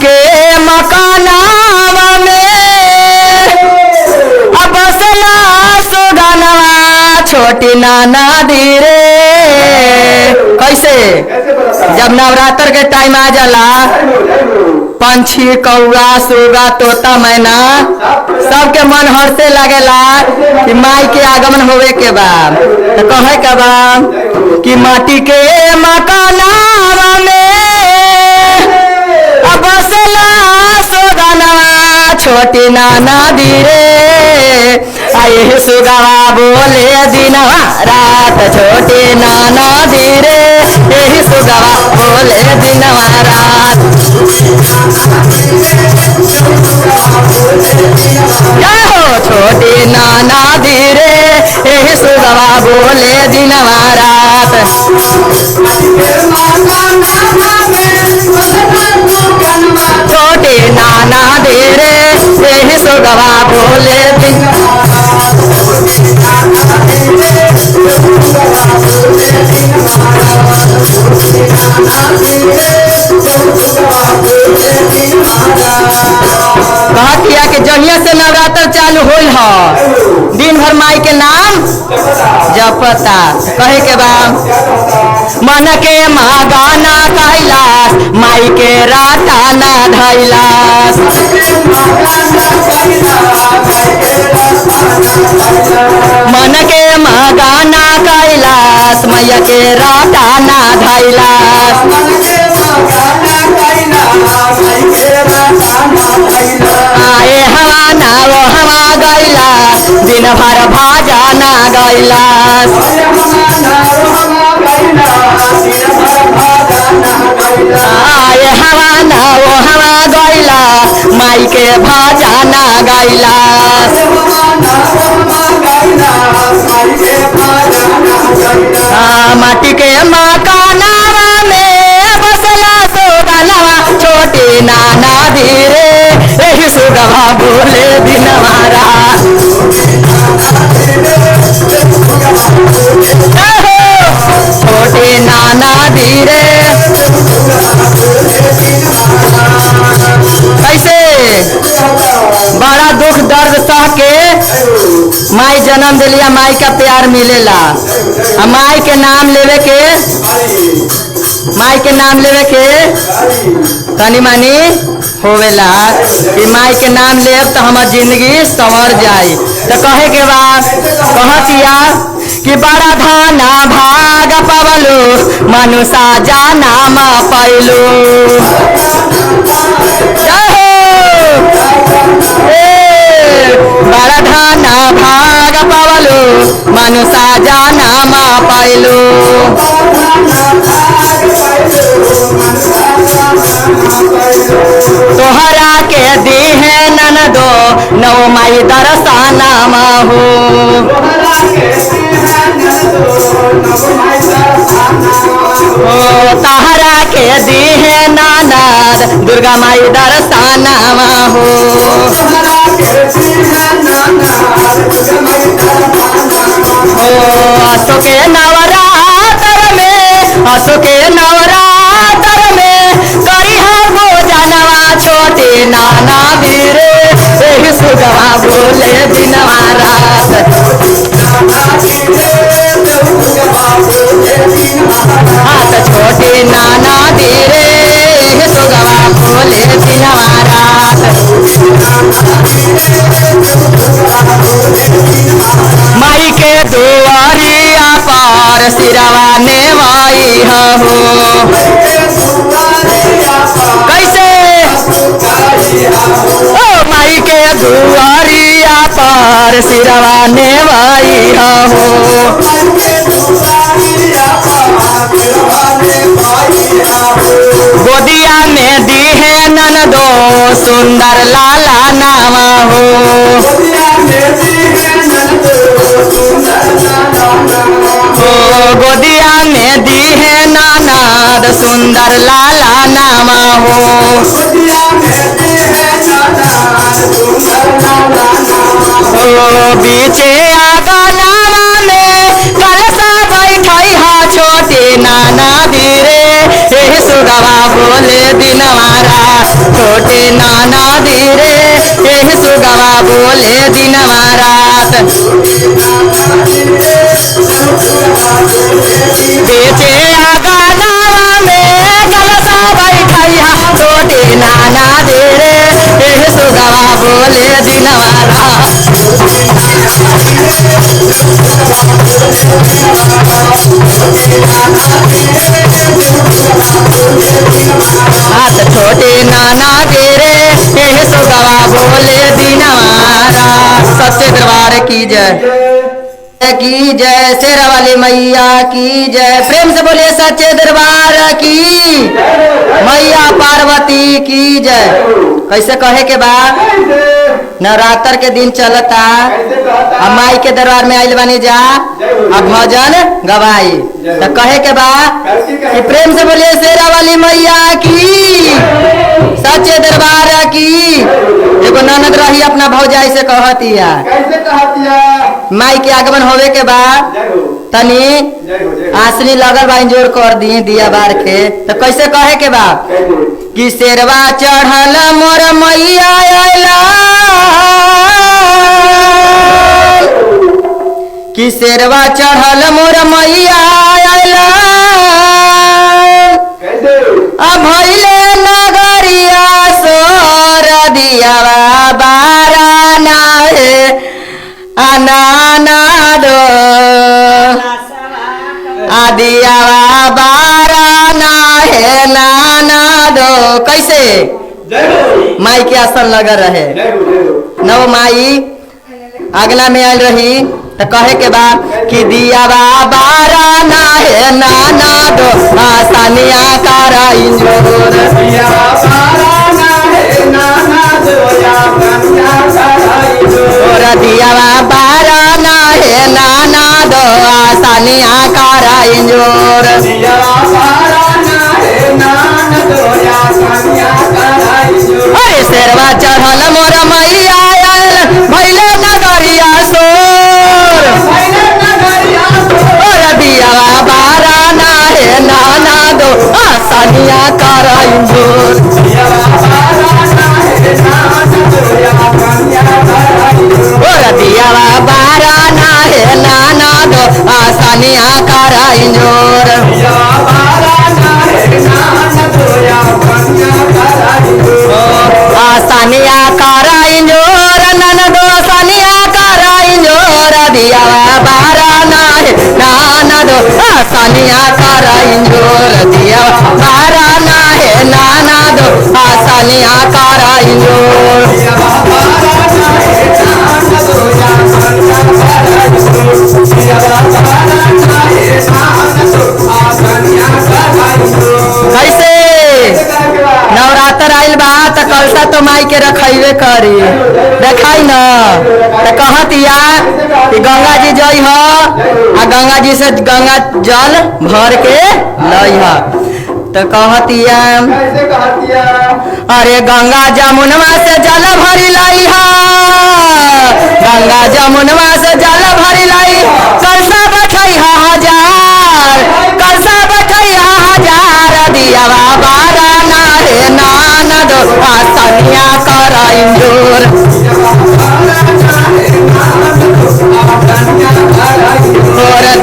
के मकानावा में अब बसला सुगनवा छोटी नाना धीरे। कैसे जब नवरात्र के टाइम आ जाला पंछी कौआ सुगा तोता मैना सबके मन हर्षे लगेला कि माई के आगमन होवे के बाद तो कहे के बाद कि माटी के मकानावा में अब बसला सुगनवा छोटी नाना धीरे। आए सुगवा बोले दिनवा रात छोटी नाना धीरे। यही सुगवा बोले दिनवा रात। जय हो छोटी नाना धीरे। यही सुगवा बोले दिनवा रात। छोटी नाना धीरे। यही सुगवा बोले दिनवा कहतिया के जहिया से नवरात्र चालू होल ह दिन भर माई के नाम जपता। कहे के बा मन के महागाना कैलाश माई के राता ना धैलाश। मन के महागाना कैलाश मैया के राता ना धैलाश। आए हवा ना वो हवा गैलाश दिन भर भाजा ना गैलाश। आए हवा ना वो हवा गैलाश माई के भाजा ना गैलाश। माटी के मकानावा में बसला सुगनवा छोटी नाना धीरे। यही सुगवा बोले दिनवा रात। छोटी नाना धीरे। कैसे बड़ा दुख दर्द सह के माई जन्म दिलिया माई का प्यार मिलेला। माई के नाम लेवे के तनी मानी होवेला कि माई के नाम लेब तो हमार जिंदगी संवर जाई। तो कहे के बाद कहतिया कि बड़ा धाना भाग पवलो मनुषा जाना मा पैलो। बड़ा धाना भाग पवलो मनुषा जाना मा पैलो। तोहरा के दी है ननदो नौ माई दरसाना हो। तहरा के दी है ननद दुर्गा माई दरसाना हो। असो के नवरात्र में करिहा भोजनवा छोटी नाना धीरे। यही सुगवा बोले दिनवा रात। छोटी नाना धीरे। यही सुगवा बोले दिनवा रात। माई के दुआरिया पार सिरवा नेवाई हो। कैसे ओ माई के दुआरिया पार सिरवा नेवाई हो। गोदिया में दी है ननदो सुंदर लाला नामा हो। गोदिया में दी है ननद सुंदर लाला नामा हो। बीचे आगनावा में कलसा बैठाई हा छोटी नाना धीरे। यही सुगवा बोले दिनवा रात। छोटे नाना धीरे एह सुगवा बोले दिनवा रात बेचे गानावा में गलसा बैठैया छोटे नाना धीरे एह सुगवा बोले दिनवा रात हाथ छोटे नाना तेरे एह सुगवा बोले दिनवारा। सच्चे दरबार की जय शेरा वाली मैया की जय। प्रेम से बोलिए सच्चे दरबार की मैया पार्वती की जय। कैसे कहे के बाद नवरात्र के दिन चलता अब माई के दरबार में आइल बानी जा अब भजन गवाई तो कहे के बाद कि प्रेम से बोलिए शेरा वाली मैया की सच्चे दरबार की। एगो ननद रही अपना भौजाई से कहतिया माई के आगमन होवे के बाद तनी आसनी लगल बा जोर कर दी दिया बार के तो कैसे कहे के बाद कि शेरवा चढ़ल मोर मैया आइला कि शेरवा चढ़ल मोर मैया आइला अब भइले नगरिया सोर दियावा बाराना हे अनाना दो आदियावा बाराना है नाना दो। कैसे माई के आसन लगा रहे नव माई अगला में आयल रही तो कहे के बाद कि दियावा बाराना है नाना दो आसानिया कारा इंजोर दियावा बाराना है नाना दो आसानिया कारा इंजोर अरे शेरवा चढ़ल मोर मैया भैले नगरिया सोर दियावा बाराना है नाना दो आसानिया कारा इंजोर दियावा बाराना है नाना दो आसानिया कारा इंजोर आसानिया कारा इंजोर नन दो आसानिया कारा इंजोर दियावा बाराना है नाना दो आसानिया कारा इंजोर दियावा बाराना है नाना दो आसानिया कारा इंजोर कैसे नवरात्र आइल बा तो कलसा तो माई के रखैबे करी देखाई न तो कहतिया कि गंगा जी जई ह आ गंगा जी से गंगा जल भर के लई ह तो कहतिया अरे गंगा जमुनवा से जल भरी लाई ह गंगा जमुनवा से जल भरी लाई कलसा बैठई हजार कलसा बैठई हजार दियावा बाराना रे नाना दो आसानिया करा इंजोर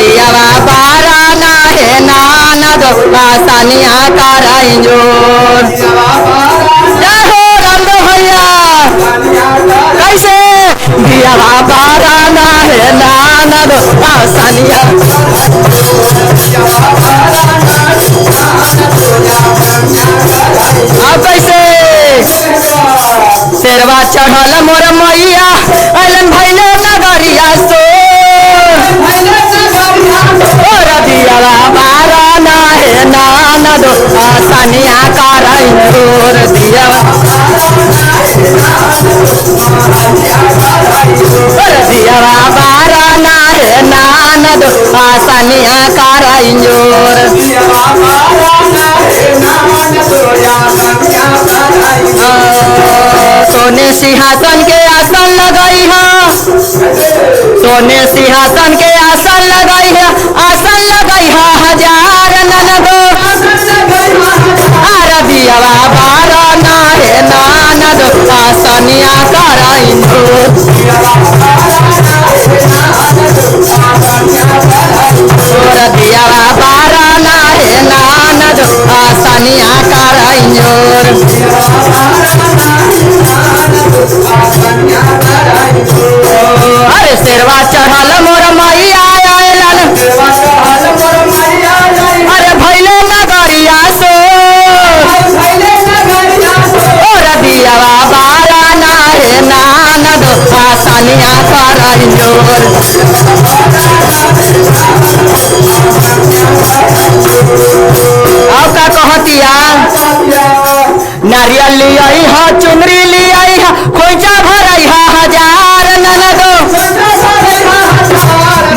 दियावा बाराना है नाना दो आसानिया करा इंजोर। जय हो राम भैया कैसे दियावा बाराना है नाना दो आसानिया अब कैसे शेरवा चढ़ल मोर मैया अलन भैले नगरिया सो दियावा बाराना है नाना दो आसानिया कारा इंजोर दियावा दियावा बाराना है नाना दो आसानिया कारा इंजोर सोने सिंहासन के आसन लगाई है सोने सिंहासन के आसन लगाई है हजार ननदो दियावा बाराना है ना आसानिया कराइंजोर तोर दियावा बारा ना है नानद आसानिया कराइंजोर अरे शेरवा चढ़ल मोर मैया आयलन अरे भैले नगरिया सो और दियावा बारा ना है नानद आसानिया कराइंजोर अब का कहतिया नारियल लियाई हा चुनरी लियाई हा खोइचा भरई हा हजार ननदो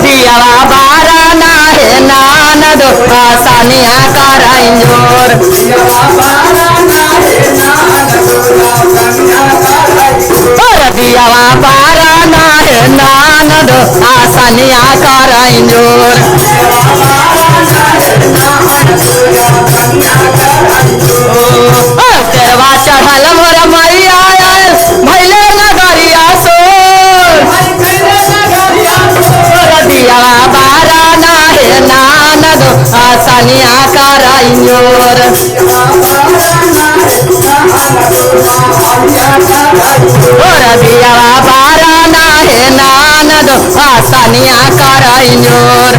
दियावा बारा ना है नानदो आसानिया कराइंजोर और दियावा बारा ना है नानदो आसानिया कराइंजोर तेरवा चढ़ल मोर मैया भैले नगरिया सोर दियावा बारा ना है नानद आसानिया कराइंजोर दियावा बारा ना है नानद आसानिया कराइंजोर